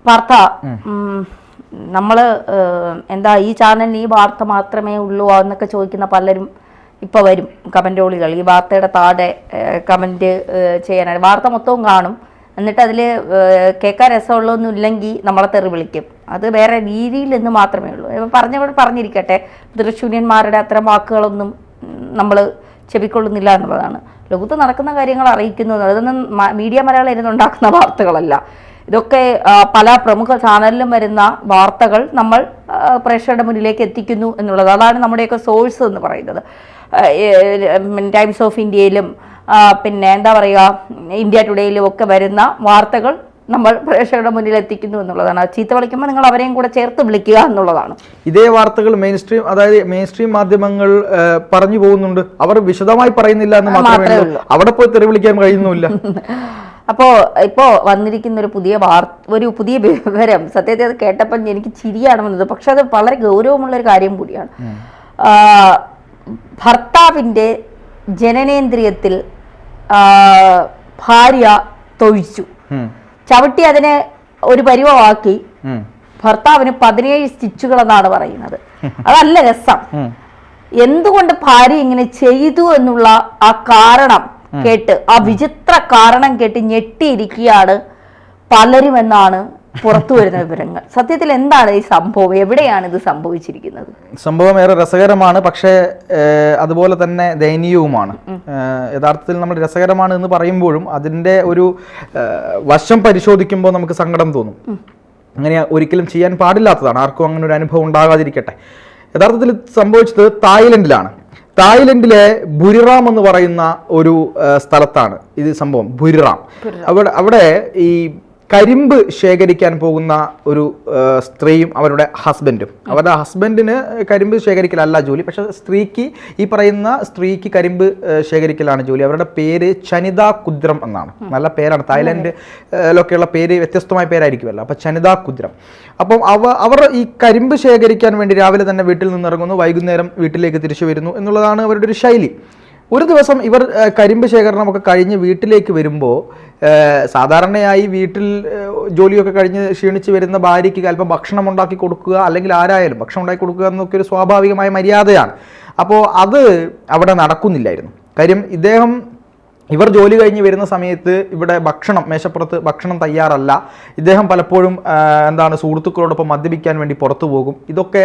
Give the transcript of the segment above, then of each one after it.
വാർത്ത നമ്മൾ എന്താ ഈ ചാനലിന് ഈ വാർത്ത മാത്രമേ ഉള്ളൂ എന്നൊക്കെ ചോദിക്കുന്ന പലരും ഇപ്പോൾ വരും കമൻറ്റോളികൾ ഈ വാർത്തയുടെ താഴെ കമൻറ്റ് ചെയ്യാനായിട്ട്. വാർത്ത മൊത്തവും കാണും, എന്നിട്ട് അതിൽ കേൾക്കാൻ രസമുള്ളതൊന്നും ഇല്ലെങ്കിൽ നമ്മളെ തെറി വിളിക്കും. അത് വേറെ രീതിയിൽ എന്ന് മാത്രമേ ഉള്ളൂ. പറഞ്ഞവർ പറഞ്ഞിരിക്കട്ടെ, ദൃശൂന്യന്മാരുടെ അത്തരം വാക്കുകളൊന്നും നമ്മൾ ചെവിക്കൊള്ളുന്നില്ല എന്നുള്ളതാണ്. ലോകത്ത് നടക്കുന്ന കാര്യങ്ങൾ അറിയിക്കുന്നു. അതൊന്നും മീഡിയ മലയാളം ഇരുന്നുണ്ടാക്കുന്ന വാർത്തകളല്ല. ഇതൊക്കെ പല പ്രമുഖ ചാനലിലും വരുന്ന വാർത്തകൾ നമ്മൾ പ്രേക്ഷകരുടെ മുന്നിലേക്ക് എത്തിക്കുന്നു എന്നുള്ളത്. അതാണ് നമ്മുടെയൊക്കെ സോഴ്സ് എന്ന് പറയുന്നത്. ടൈംസ് ഓഫ് ഇന്ത്യയിലും പിന്നെ എന്താ പറയുക ഇന്ത്യ ടുഡേയിലും ഒക്കെ വരുന്ന വാർത്തകൾ നമ്മൾ പ്രേക്ഷകരുടെ മുന്നിൽ എത്തിക്കുന്നു എന്നുള്ളതാണ്. ചീത്ത വിളിക്കുമ്പോൾ നിങ്ങൾ അവരെയും കൂടെ ചേർത്ത് വിളിക്കുക എന്നുള്ളതാണ്. ഇതേ വാർത്തകൾ മെയിൻ സ്ട്രീം മാധ്യമങ്ങൾ പറഞ്ഞു പോകുന്നുണ്ട്. അവർ വിശദമായി പറയുന്നില്ല എന്ന് മാത്രമേ ഉള്ളൂ. അവിടെ പോയി തെറി വിളിക്കാൻ കഴിയുന്നില്ല. ഇപ്പോൾ വന്നിരിക്കുന്ന ഒരു പുതിയ വിവരം, സത്യത്തിൽ അത് കേട്ടപ്പോൾ എനിക്ക് ചിരിയാണ് വന്നത്. പക്ഷെ അത് വളരെ ഗൗരവമുള്ളൊരു കാര്യം കൂടിയാണ്. ഭർത്താവിൻ്റെ ജനനേന്ദ്രിയത്തിൽ ഭാര്യ തൊഴിച്ചു, ചവിട്ടി അതിനെ ഒരു പരുവമാക്കി. ഭർത്താവിന് 17 സ്റ്റിച്ചുകൾ എന്നാണ് പറയുന്നത്. അതല്ല രസം. എന്തുകൊണ്ട് ഭാര്യ ഇങ്ങനെ ചെയ്തു എന്നുള്ള ആ കാരണം കേട്ട്, ആ വിചിത്ര കാരണം കേട്ട് ഞെട്ടിയിരിക്കുകയാണ് പലരും എന്നാണ് പുറത്തു വരുന്ന വിവരങ്ങൾ. സത്യത്തിൽ എന്താണ് ഈ സംഭവം? എവിടെയാണ് ഇത് സംഭവിച്ചിരിക്കുന്നത്? സംഭവം ഏറെ രസകരമാണ്, പക്ഷേ അതുപോലെ തന്നെ ദയനീയവുമാണ്. യഥാർത്ഥത്തിൽ നമ്മൾ രസകരമാണ് എന്ന് പറയുമ്പോഴും അതിൻ്റെ ഒരു വശം പരിശോധിക്കുമ്പോൾ നമുക്ക് സങ്കടം തോന്നും. അങ്ങനെ ഒരിക്കലും ചെയ്യാൻ പാടില്ലാത്തതാണ്. ആർക്കും അങ്ങനെ ഒരു അനുഭവം ഉണ്ടാകാതിരിക്കട്ടെ. യഥാർത്ഥത്തിൽ സംഭവിച്ചത് തായ്ലൻഡിലാണ്. തായ്ലൻഡിലെ ബുരിറാം എന്ന് പറയുന്ന ഒരു സ്ഥലത്താണ് ഇത് സംഭവം. ബുരിറാം അവിടെ ഈ കരിമ്പ് ശേഖരിക്കാൻ പോകുന്ന ഒരു സ്ത്രീയും അവരുടെ ഹസ്ബൻഡിന് കരിമ്പ് ശേഖരിക്കലല്ല ജോലി, പക്ഷെ ഈ പറയുന്ന സ്ത്രീക്ക് കരിമ്പ് ശേഖരിക്കലാണ് ജോലി. അവരുടെ പേര് ചനിത കുദ്രം എന്നാണ്. നല്ല പേരാണ്. തായ്ലൻഡിലൊക്കെയുള്ള പേര് വ്യത്യസ്തമായ പേരായിരിക്കുമല്ലോ. അപ്പോൾ ചനിത കുദ്രം. അപ്പം അവർ ഈ കരിമ്പ് ശേഖരിക്കാൻ വേണ്ടി രാവിലെ തന്നെ വീട്ടിൽ നിന്ന് ഇറങ്ങുന്നു, വൈകുന്നേരം വീട്ടിലേക്ക് തിരിച്ചു വരുന്നു എന്നുള്ളതാണ് അവരുടെ ഒരു ശൈലി. ഒരു ദിവസം ഇവർ കരിമ്പ് ശേഖരണമൊക്കെ കഴിഞ്ഞ് വീട്ടിലേക്ക് വരുമ്പോൾ സാധാരണയായി വീട്ടിൽ ജോലിയൊക്കെ കഴിഞ്ഞ് ക്ഷീണിച്ച് വരുന്ന ഭാര്യയ്ക്ക് അല്പം ഭക്ഷണം ഉണ്ടാക്കി കൊടുക്കുക, അല്ലെങ്കിൽ ആരായാലും ഭക്ഷണം ഉണ്ടാക്കി കൊടുക്കുക എന്നൊക്കെ ഒരു സ്വാഭാവികമായ മര്യാദയാണ്. അപ്പോൾ അത് അവിടെ നടക്കുന്നില്ലായിരുന്നു. കാര്യം ഇവർ ജോലി കഴിഞ്ഞ് വരുന്ന സമയത്ത് ഇവിടെ മേശപ്പുറത്ത് ഭക്ഷണം തയ്യാറല്ല. ഇദ്ദേഹം പലപ്പോഴും സുഹൃത്തുക്കളോടൊപ്പം മദ്യപിക്കാൻ വേണ്ടി പുറത്തു പോകും. ഇതൊക്കെ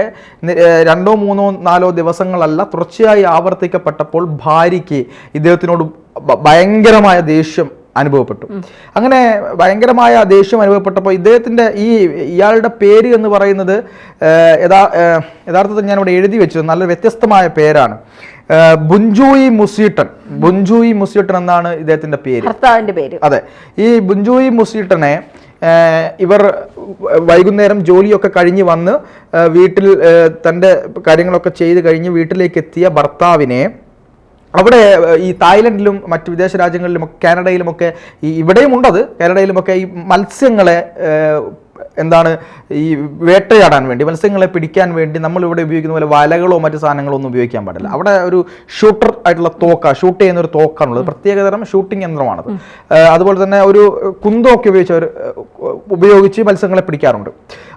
2, 3, 4 ദിവസങ്ങളല്ല, തുടർച്ചയായി ആവർത്തിക്കപ്പെട്ടപ്പോൾ ഭാര്യയ്ക്ക് ഇദ്ദേഹത്തിനോട് ഭയങ്കരമായ ദേഷ്യം അനുഭവപ്പെട്ടു. അങ്ങനെ ഭയങ്കരമായ ദേഷ്യം അനുഭവപ്പെട്ടപ്പോൾ ഇയാളുടെ പേര് എന്ന് പറയുന്നത് യഥാർത്ഥത്തിൽ ഞാനിവിടെ എഴുതി വെച്ചത് നല്ലൊരു വ്യത്യസ്തമായ പേരാണ്. ബുഞ്ചൂയി മുസീട്ടൻ എന്നാണ് ഇദ്ദേഹത്തിന്റെ പേര്, ഭർത്താവിന്റെ പേര്. അതെ, ഈ ബുഞ്ചൂയി മുസീട്ടനെ ഇവർ വൈകുന്നേരം ജോലിയൊക്കെ കഴിഞ്ഞ് വന്ന് വീട്ടിൽ തൻ്റെ കാര്യങ്ങളൊക്കെ ചെയ്ത് കഴിഞ്ഞ് വീട്ടിലേക്ക് എത്തിയ ഭർത്താവിനെ അവിടെ ഈ തായ്ലൻഡിലും മറ്റു വിദേശ രാജ്യങ്ങളിലും കാനഡയിലുമൊക്കെ ഇവിടെയും ഉണ്ടത്, കാനഡയിലുമൊക്കെ ഈ മത്സ്യങ്ങളെ ഈ വേട്ടയാടാൻ വേണ്ടി, മത്സ്യങ്ങളെ പിടിക്കാൻ വേണ്ടി നമ്മളിവിടെ ഉപയോഗിക്കുന്ന പോലെ വലകളോ മറ്റു സാധനങ്ങളോ ഒന്നും ഉപയോഗിക്കാൻ പാടില്ല. അവിടെ ഒരു ഷൂട്ടർ ആയിട്ടുള്ള ഷൂട്ട് ചെയ്യുന്ന ഒരു തോക്കാണുള്ളത്. പ്രത്യേകതരം ഷൂട്ടിംഗ് യന്ത്രമാണത്. അതുപോലെ തന്നെ ഒരു കുന്തമൊക്കെ ഉപയോഗിച്ച് മത്സ്യങ്ങളെ പിടിക്കാറുണ്ട്.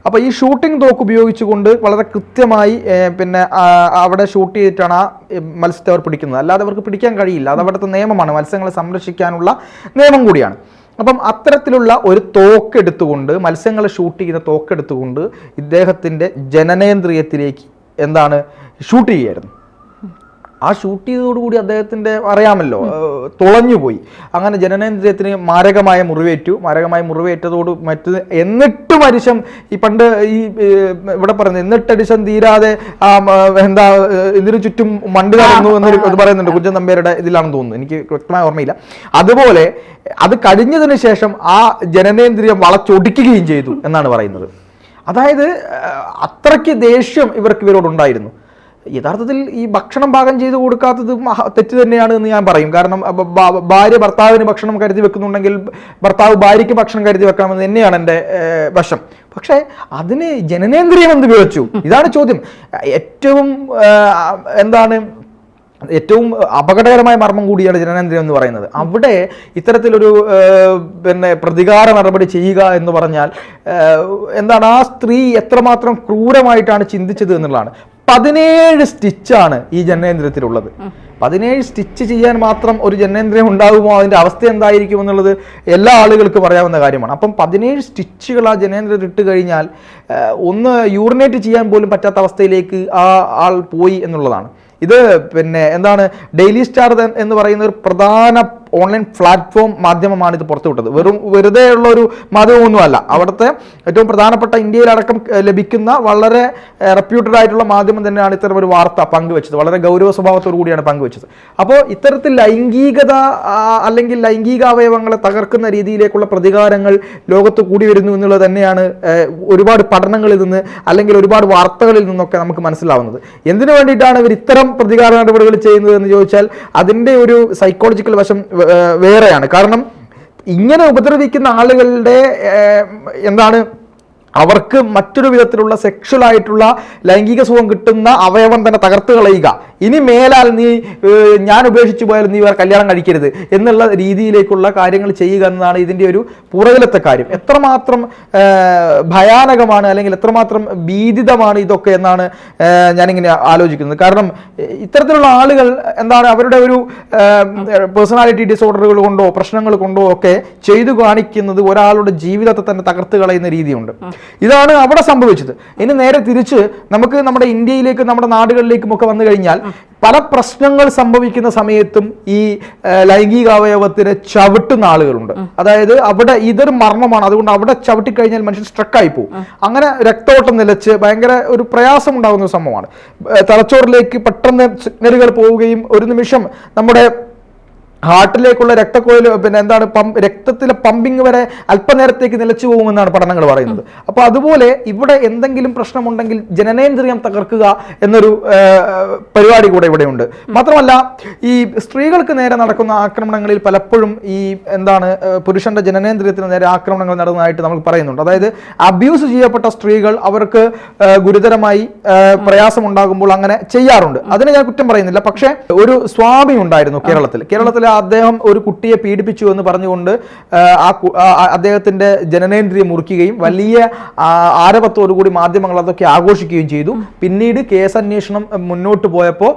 അപ്പോൾ ഈ ഷൂട്ടിംഗ് തോക്ക് ഉപയോഗിച്ചുകൊണ്ട് വളരെ കൃത്യമായി അവിടെ ഷൂട്ട് ചെയ്തിട്ടാണ് ആ മത്സ്യത്തെ അവർ പിടിക്കുന്നത്. അല്ലാതെ അവർക്ക് പിടിക്കാൻ കഴിയില്ല. അത് അവിടുത്തെ നിയമമാണ്, മത്സ്യങ്ങളെ സംരക്ഷിക്കാനുള്ള നിയമം കൂടിയാണ്. അപ്പം അത്തരത്തിലുള്ള ഒരു തോക്കെടുത്തുകൊണ്ട്, മത്സ്യങ്ങളെ ഷൂട്ട് ചെയ്യുന്ന തോക്കെടുത്തുകൊണ്ട് ഇദ്ദേഹത്തിൻ്റെ ജനനേന്ദ്രിയത്തിലേക്ക് ഷൂട്ട് ചെയ്യായിരുന്നു. ആ ഷൂട്ട് ചെയ്തതോടുകൂടി അദ്ദേഹത്തിൻ്റെ അറിയാമല്ലോ തുളഞ്ഞുപോയി. അങ്ങനെ ജനനേന്ദ്രിയത്തിന് മാരകമായ മുറിവേറ്റതോട് എന്നിട്ട് മനുഷ്യൻ പണ്ട് ഇവിടെ പറയുന്നത് എന്നിട്ടടിശം തീരാതെ ഇതിനു ചുറ്റും മണ്ടി നടന്നു എന്ന് പറയുന്നുണ്ട്. കുഞ്ചൻ നമ്പ്യാരുടെ ഇതിലാണെന്ന് തോന്നുന്നു, എനിക്ക് വ്യക്തമായ ഓർമ്മയില്ല. അതുപോലെ അത് കഴിഞ്ഞതിന് ശേഷം ആ ജനനേന്ദ്രിയം വളച്ചൊടിക്കുകയും ചെയ്തു എന്നാണ് പറയുന്നത്. അതായത് അത്രയ്ക്ക് ദേഷ്യം ഇവരോടുണ്ടായിരുന്നു. യഥാർത്ഥത്തിൽ ഈ ഭക്ഷണം പാകം ചെയ്ത് കൊടുക്കാത്തത് തെറ്റ് തന്നെയാണ് എന്ന് ഞാൻ പറയും. കാരണം ഭാര്യ ഭർത്താവിന് ഭക്ഷണം കരുതി വെക്കുന്നുണ്ടെങ്കിൽ ഭർത്താവ് ഭാര്യയ്ക്ക് ഭക്ഷണം കരുതി വെക്കണമെന്ന് തന്നെയാണ് എൻ്റെ വശം. പക്ഷേ അതിന് ജനനേന്ദ്രിയം എന്ത് ഉപയോഗിച്ചു? ഇതാണ് ചോദ്യം. ഏറ്റവും ഏറ്റവും അപകടകരമായ മർമ്മം കൂടിയാണ് ജനനേന്ദ്രിയം എന്ന് പറയുന്നത്. അവിടെ ഇത്തരത്തിലൊരു പിന്നെ പ്രതികാര നടപടി ചെയ്യുക എന്ന് പറഞ്ഞാൽ എന്താണ്, ആ സ്ത്രീ എത്രമാത്രം ക്രൂരമായിട്ടാണ് ചിന്തിച്ചത് എന്നുള്ളതാണ്. 17 സ്റ്റിച്ചാണ് ഈ ജനനേന്ദ്രിയത്തിലുള്ളത്. 17 സ്റ്റിച്ച് ചെയ്യാൻ മാത്രം ഒരു ജനനേന്ദ്രിയം ഉണ്ടാകുമോ, അതിൻ്റെ അവസ്ഥ എന്തായിരിക്കും എന്നുള്ളത് എല്ലാ ആളുകൾക്കും അറിയാവുന്ന കാര്യമാണ്. അപ്പം 17 സ്റ്റിച്ചുകൾ ആ ജനനേന്ദ്രിയത്തിൽ ഇട്ട് കഴിഞ്ഞാൽ ഒന്ന് യൂറിനേറ്റ് ചെയ്യാൻ പോലും പറ്റാത്ത അവസ്ഥയിലേക്ക് ആ ആൾ പോയി എന്നുള്ളതാണ്. ഇത് പിന്നെ എന്താണ്, ഡെയിലി സ്റ്റാർ എന്ന് പറയുന്ന ഒരു പ്രധാന ഓൺലൈൻ പ്ലാറ്റ്ഫോം മാധ്യമമാണ് ഇത് പുറത്തുവിട്ടത്. വെറുതെ ഉള്ള ഒരു മാധ്യമമൊന്നുമല്ല. അവിടുത്തെ ഏറ്റവും പ്രധാനപ്പെട്ട ഇന്ത്യയിലടക്കം ലഭിക്കുന്ന വളരെ റെപ്യൂട്ടഡ് ആയിട്ടുള്ള മാധ്യമം തന്നെയാണ് ഇത്തരം ഒരു വാർത്ത പങ്കുവെച്ചത്. വളരെ ഗൗരവ സ്വഭാവത്തോടു കൂടിയാണ് പങ്കുവെച്ചത്. അപ്പോൾ ഇത്തരത്തിൽ ലൈംഗികത അല്ലെങ്കിൽ ലൈംഗിക അവയവങ്ങളെ തകർക്കുന്ന രീതിയിലേക്കുള്ള പ്രതികാരങ്ങൾ ലോകത്ത് കൂടി വരുന്നു എന്നുള്ളത് തന്നെയാണ് ഒരുപാട് പഠനങ്ങളിൽ നിന്ന് അല്ലെങ്കിൽ ഒരുപാട് വാർത്തകളിൽ നിന്നൊക്കെ നമുക്ക് മനസ്സിലാവുന്നത്. എന്തിനു വേണ്ടിയിട്ടാണ് ഇവർ ഇത്തരം പ്രതികാര നടപടികൾ ചെയ്യുന്നത് എന്ന് ചോദിച്ചാൽ അതിൻ്റെ ഒരു സൈക്കോളജിക്കൽ വശം വേറെയാണ്. കാരണം ഇങ്ങനെ ഉപദ്രവിക്കുന്ന ആളുകളുടെ എന്താണ്, അവർക്ക് മറ്റൊരു വിധത്തിലുള്ള സെക്ഷൽ ആയിട്ടുള്ള ലൈംഗിക സുഖം കിട്ടുന്ന അവയവം തന്നെ തകർത്ത് കളയുക, ഇനി മേലാൽ നീ ഞാൻ ഉപേക്ഷിച്ചു പോയാലും നീ വേറെ കല്യാണം കഴിക്കരുത് എന്നുള്ള രീതിയിലേക്കുള്ള കാര്യങ്ങൾ ചെയ്യുക എന്നതാണ് ഇതിൻ്റെ ഒരു പുറകിലത്തെ കാര്യം. എത്രമാത്രം ഭയാനകമാണ് അല്ലെങ്കിൽ എത്രമാത്രം ഭീതിതമാണ് ഇതൊക്കെ എന്നാണ് ഞാനിങ്ങനെ ആലോചിക്കുന്നത്. കാരണം ഇത്തരത്തിലുള്ള ആളുകൾ എന്താണ്, അവരുടെ ഒരു പേഴ്സണാലിറ്റി ഡിസോർഡറുകൾ കൊണ്ടോ പ്രശ്നങ്ങൾ കൊണ്ടോ ഒക്കെ ചെയ്തു കാണിക്കുന്നത് ഒരാളുടെ ജീവിതത്തെ തന്നെ തകർത്ത് കളയുന്ന രീതിയുണ്ട്. ഇതാണ് അവിടെ സംഭവിച്ചത്. ഇനി നേരെ തിരിച്ച് നമുക്ക് നമ്മുടെ ഇന്ത്യയിലേക്കും നമ്മുടെ നാടുകളിലേക്കും ഒക്കെ വന്നു കഴിഞ്ഞാൽ പല പ്രശ്നങ്ങൾ സംഭവിക്കുന്ന സമയത്തും ഈ ലൈംഗികാവയവത്തിന് ചവിട്ടുന്ന ആളുകളുണ്ട്. അതായത് അവിടെ ഇതൊരു മർമ്മമാണ്, അതുകൊണ്ട് അവിടെ ചവിട്ടിക്കഴിഞ്ഞാൽ മനുഷ്യൻ സ്ട്രക്കായി പോകും. അങ്ങനെ രക്തോട്ടം നിലച്ച് ഭയങ്കര ഒരു പ്രയാസം ഉണ്ടാകുന്ന ഒരു സംഭവമാണ്. തലച്ചോറിലേക്ക് പെട്ടെന്ന് സിഗ്നലുകൾ പോവുകയും ഒരു നിമിഷം നമ്മുടെ ഹാർട്ടിലേക്കുള്ള രക്തക്കോയിൽ പിന്നെ എന്താണ് രക്തത്തിലെ പമ്പിങ് വരെ അല്പനേരത്തേക്ക് നിലച്ചു പോകുമെന്നാണ് പഠനങ്ങൾ പറയുന്നത്. അപ്പോൾ അതുപോലെ ഇവിടെ എന്തെങ്കിലും പ്രശ്നമുണ്ടെങ്കിൽ ജനനേന്ദ്രിയം തകർക്കുക എന്നൊരു പരിപാടി കൂടെ ഇവിടെയുണ്ട്. മാത്രമല്ല ഈ സ്ത്രീകൾക്ക് നേരെ നടക്കുന്ന ആക്രമണങ്ങളിൽ പലപ്പോഴും ഈ എന്താണ് പുരുഷന്റെ ജനനേന്ദ്രിയത്തിന് നേരെ ആക്രമണങ്ങൾ നടന്നതായിട്ട് നമുക്ക് പറയുന്നുണ്ട്. അതായത് അബ്യൂസ് ചെയ്യപ്പെട്ട സ്ത്രീകൾ അവർക്ക് ഗുരുതരമായി പ്രയാസമുണ്ടാകുമ്പോൾ അങ്ങനെ ചെയ്യാറുണ്ട്. അതിനെ ഞാൻ കുറ്റം പറയുന്നില്ല. പക്ഷേ ഒരു സ്വാമി ഉണ്ടായിരുന്നു കേരളത്തിലെ അദ്ദേഹം ഒരു കുട്ടിയെ പീഡിപ്പിച്ചു എന്ന് പറഞ്ഞുകൊണ്ട് അദ്ദേഹത്തിന്റെ ജനനേന്ദ്രിയം മുറിക്കുകയും വലിയ ആരവത്തോടുകൂടി മാധ്യമങ്ങൾ അതൊക്കെ ആഘോഷിക്കുകയും ചെയ്തു. പിന്നീട് കേസന്വേഷണം മുന്നോട്ട് പോയപ്പോൾ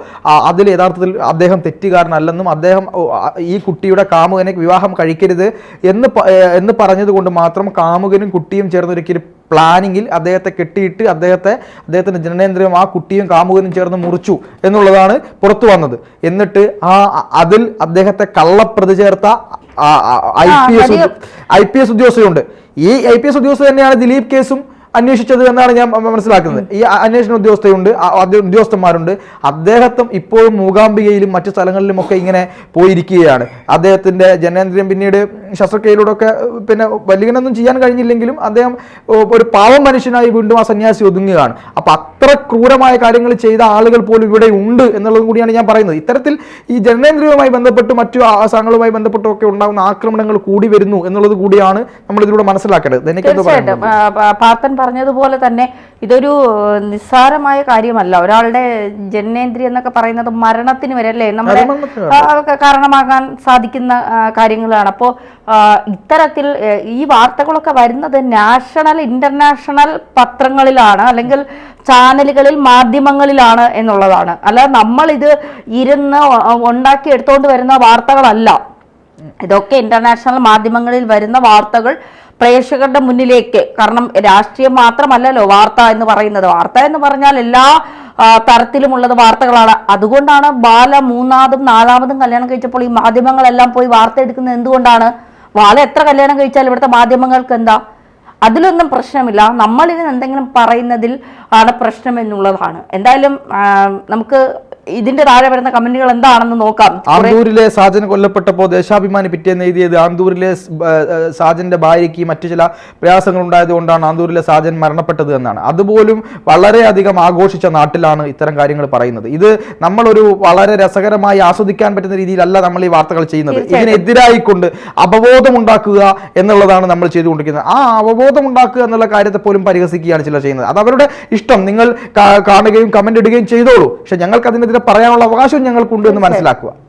അതിൽ യഥാർത്ഥത്തിൽ അദ്ദേഹം തെറ്റുകാരനല്ലെന്നും അദ്ദേഹം ഈ കുട്ടിയുടെ കാമുകനെ വിവാഹം കഴിക്കരുത് എന്ന് പറഞ്ഞതുകൊണ്ട് മാത്രം കാമുകനും കുട്ടിയും ചേർന്നൊരിക്കൽ പ്ലാനിങ്ങിൽ അദ്ദേഹത്തെ കെട്ടിയിട്ട് അദ്ദേഹത്തിന്റെ ജനനേന്ദ്രിയം ആ കുട്ടിയും കാമുകനും ചേർന്ന് മുറിച്ചു എന്നുള്ളതാണ് പുറത്തു വന്നത്. എന്നിട്ട് അതിൽ അദ്ദേഹത്തെ കള്ളപ്രതി ചേർത്ത IPS ഉദ്യോഗസ്ഥയുണ്ട്. ഈ IPS ഉദ്യോഗസ്ഥ തന്നെയാണ് ദിലീപ് കേസും അന്വേഷിച്ചത് എന്നാണ് ഞാൻ മനസ്സിലാക്കുന്നത്. ഈ അന്വേഷണ ഉദ്യോഗസ്ഥന്മാരുണ്ട്. അദ്ദേഹത്തും ഇപ്പോഴും മൂകാംബികയിലും മറ്റു സ്ഥലങ്ങളിലുമൊക്കെ ഇങ്ങനെ പോയിരിക്കുകയാണ്. അദ്ദേഹത്തിന്റെ ജനനേന്ദ്രിയം പിന്നീട് ശസ്ത്രക്രിയയിലൂടെ ഒക്കെ പിന്നെ വലിയനൊന്നും ചെയ്യാൻ കഴിഞ്ഞില്ലെങ്കിലും അദ്ദേഹം ഒരു പാവം മനുഷ്യനായി വീണ്ടും ആ സന്യാസി ഒതുങ്ങുകയാണ്. അപ്പൊ അത്ര ക്രൂരമായ കാര്യങ്ങൾ ചെയ്ത ആളുകൾ പോലും ഇവിടെ ഉണ്ട് എന്നുള്ളത് കൂടിയാണ് ഞാൻ പറയുന്നത്. ഇത്തരത്തിൽ ഈ ജനനേന്ദ്രിയവുമായി ബന്ധപ്പെട്ട് മറ്റു സാധനങ്ങളുമായി ബന്ധപ്പെട്ടൊക്കെ ഉണ്ടാകുന്ന ആക്രമണങ്ങൾ കൂടി വരുന്നു എന്നുള്ളത് കൂടിയാണ് നമ്മൾ ഇതിലൂടെ മനസ്സിലാക്കേണ്ടത്. എനിക്ക് പറഞ്ഞതുപോലെ തന്നെ ഇതൊരു നിസ്സാരമായ കാര്യമല്ല. ഒരാളുടെ ജനനേന്ദ്രിയം എന്നൊക്കെ പറയുന്നത് മരണത്തിന് വരെ അല്ലേ നമ്മുടെ കാരണമാകാൻ സാധിക്കുന്ന കാര്യങ്ങളാണ്. അപ്പോൾ ഇത്തരത്തിൽ ഈ വാർത്തകളൊക്കെ വരുന്നത് നാഷണൽ ഇന്റർനാഷണൽ പത്രങ്ങളിലാണ് അല്ലെങ്കിൽ ചാനലുകളിൽ മാധ്യമങ്ങളിലാണ് എന്നുള്ളതാണ്. അല്ലാതെ നമ്മളിത് ഇരുന്ന് ഉണ്ടാക്കി എടുത്തുകൊണ്ട് വരുന്ന വാർത്തകളല്ല. ഇതൊക്കെ ഇന്റർനാഷണൽ മാധ്യമങ്ങളിൽ വരുന്ന വാർത്തകൾ പ്രേക്ഷകരുടെ മുന്നിലേക്ക്, കാരണം രാഷ്ട്രീയം മാത്രമല്ലല്ലോ വാർത്ത എന്ന് പറയുന്നത്. വാർത്ത എന്ന് പറഞ്ഞാൽ എല്ലാ തരത്തിലുമുള്ളത് വാർത്തകളാണ്. അതുകൊണ്ടാണ് ബാല 3ാമതും 4ാമതും കല്യാണം കഴിച്ചപ്പോൾ ഈ മാധ്യമങ്ങളെല്ലാം പോയി വാർത്ത എടുക്കുന്നത് എന്തുകൊണ്ടാണ്? ബാല എത്ര കല്യാണം കഴിച്ചാൽ ഇവിടുത്തെ മാധ്യമങ്ങൾക്ക് എന്താ? അതിലൊന്നും പ്രശ്നമില്ല. നമ്മളിതിന് എന്തെങ്കിലും പറയുന്നതിൽ ആണ് പ്രശ്നം എന്നുള്ളതാണ്. എന്തായാലും നമുക്ക് ഇതിന്റെ താഴെ വരുന്ന കമന്റുകൾ എന്താണെന്ന് നോക്കാം. ആന്തൂരിലെ സാജൻ കൊല്ലപ്പെട്ടപ്പോൾ ദേശാഭിമാനി പിറ്റേന്ന് എഴുതിയത് ആന്തൂരിലെ സാജന്റെ ഭാര്യയ്ക്ക് മറ്റു ചില പ്രയാസങ്ങൾ ഉണ്ടായതുകൊണ്ടാണ് ആന്തൂരിലെ സാജൻ മരണപ്പെട്ടത് എന്നാണ്. അതുപോലും വളരെയധികം ആഘോഷിച്ച നാട്ടിലാണ് ഇത്തരം കാര്യങ്ങൾ പറയുന്നത്. ഇത് നമ്മളൊരു വളരെ രസകരമായി ആസ്വദിക്കാൻ പറ്റുന്ന രീതിയിലല്ല നമ്മൾ ഈ വാർത്തകൾ ചെയ്യുന്നത്. ഇതിനെതിരായിക്കൊണ്ട് അവബോധമുണ്ടാക്കുക എന്നുള്ളതാണ് നമ്മൾ ചെയ്തുകൊണ്ടിരിക്കുന്നത്. ആ അവബോധമുണ്ടാക്കുക എന്നുള്ള കാര്യത്തെ പോലും പരിഹസിക്കുകയാണ് ചിലർ ചെയ്യുന്നത്. അത് അവരുടെ ഇഷ്ടം. നിങ്ങൾ കാണുകയും കമന്റ് ഇടുകയും ചെയ്തോളൂ. പക്ഷെ ഞങ്ങൾക്ക് അതിനെതിരെ പറയാനുള്ള അവകാശവും ഞങ്ങൾക്കുണ്ട് എന്ന് മനസ്സിലാക്കുക.